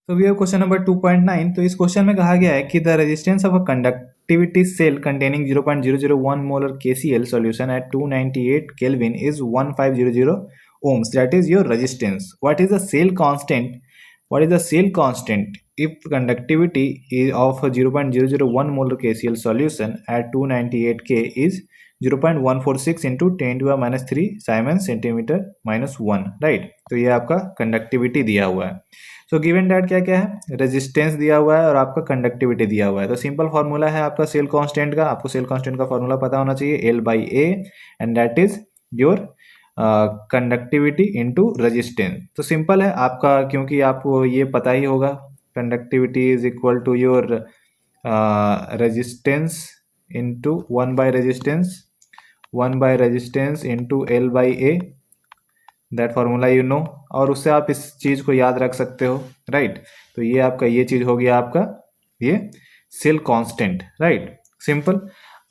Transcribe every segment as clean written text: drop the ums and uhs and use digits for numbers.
तो we have question number 2.9। तो इस क्वेश्चन में कहा गया है कि the resistance of a conductivity cell containing 0.001 molar KCl solution at 298 kelvin is 1500 ohms, that is your resistance. What is the cell constant? What is the cell constant if conductivity of 0.001 molar KCl solution at 298 K is 0.146 into 10 to the minus 3 Siemens centimeter minus 1, right. तो ये आपका conductivity दिया हुआ है। So given that क्या क्या है, resistance दिया हुआ है और आपका कंडक्टिविटी दिया हुआ है। तो सिंपल फार्मूला है आपका सेल कांस्टेंट का, आपको सेल कांस्टेंट का फार्मूला पता होना चाहिए, L/A, and that is your conductivity into resistance. तो सिंपल है आपका, क्योंकि आपको ये पता ही होगा, conductivity is equal to your resistance into 1 by resistance into L/A, that formula you know, और उससे आप इस चीज़ को याद रख सकते हो, राइट। तो ये आपका ये चीज़ हो गया आपका ये सेल कांस्टेंट, राइट, सिंपल।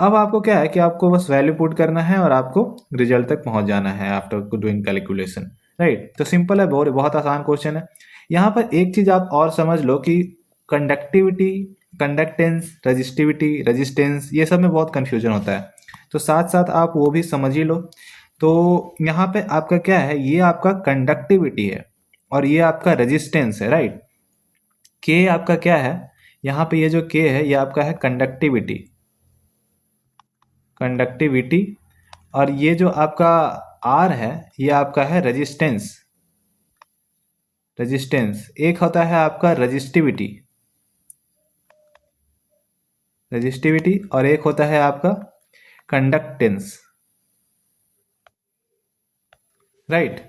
अब आपको क्या है कि आपको बस वैल्यू पुट करना है और आपको रिजल्ट तक पहुंच जाना है आफ्टर डूइंग कैलकुलेशन, राइट। तो सिंपल है, बहुत बहुत आसान क्वेश्चन है। यहाँ पर एक चीज़ आप और समझ लो कि कंडक्टिविटी, कंडक्टेंस, रजिस्टिविटी, रेजिस्टेंस, ये सब में बहुत कन्फ्यूजन होता है, तो साथ साथ आप वो भी समझ ही लो। तो यहाँ पे आपका क्या है, ये आपका कंडक्टिविटी है और ये आपका रेजिस्टेंस है, राइट। के आपका क्या है, यहाँ पे ये जो के है ये आपका है कंडक्टिविटी, कंडक्टिविटी, और ये जो आपका आर है ये आपका है रेजिस्टेंस, रेजिस्टेंस। एक होता है आपका रजिस्टिविटी, रजिस्टिविटी, और एक होता है आपका कंडक्टेंस, राइट।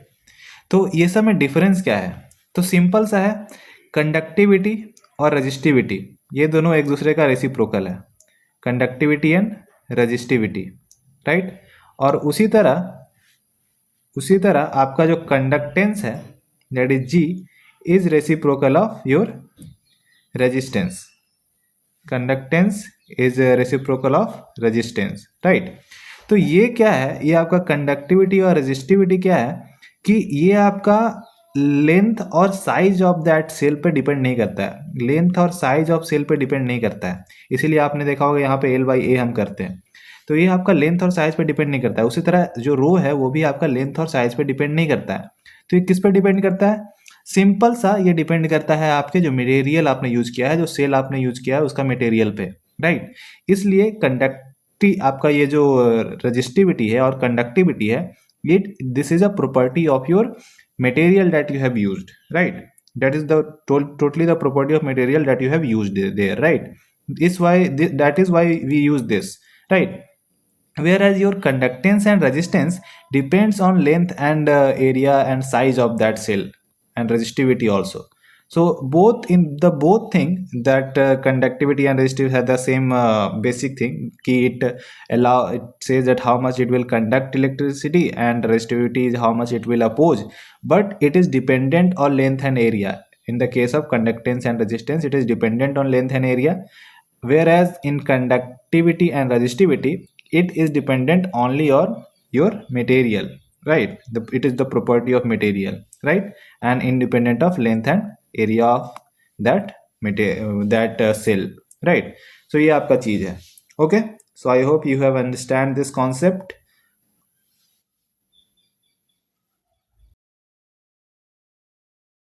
तो ये सब में डिफरेंस क्या है, तो सिंपल सा है, कंडक्टिविटी और रजिस्टिविटी ये दोनों एक दूसरे का रेसिप्रोकल है, कंडक्टिविटी एंड रजिस्टिविटी, राइट। और उसी तरह आपका जो कंडक्टेंस है that is G is reciprocal of your resistance, conductance is reciprocal of resistance, right. तो ये क्या है, ये आपका कंडक्टिविटी और रेजिस्टिविटी क्या है कि ये आपका लेंथ और साइज ऑफ दैट सेल पे डिपेंड नहीं करता है, लेंथ और साइज ऑफ सेल पे डिपेंड नहीं करता है। इसीलिए आपने देखा होगा यहाँ पे L/A हम करते हैं, तो ये आपका लेंथ और साइज पे डिपेंड नहीं करता है। उसी तरह जो रो है वो भी आपका लेंथ और साइज पे डिपेंड नहीं करता है। तो ये किस पे डिपेंड करता है, सिंपल सा, ये डिपेंड करता है आपके जो मटेरियल आपने यूज किया है, जो सेल आपने यूज किया है उसका मटेरियल पे, राइट। इसलिए कंडक्टी आपका ये जो रजिस्टिविटी है और कंडक्टिविटी है, it this is a property of your material that you have used, right, that is the totally the property of material that you have used there, right. That is why we use this, right. Whereas your conductance and resistance depends on length and area and size of that cell, and resistivity also. So both thing that conductivity and resistivity have the same basic thing ki it says that how much it will conduct electricity, and resistivity is how much it will oppose, but it is dependent on length and area. In the case of conductance and resistance, it is dependent on length and area, whereas in conductivity and resistivity it is dependent only on your material, right. It is the property of material, right, and independent of length and area of that cell, right. So ये आपका चीज है, okay. So I hope you have understand this concept.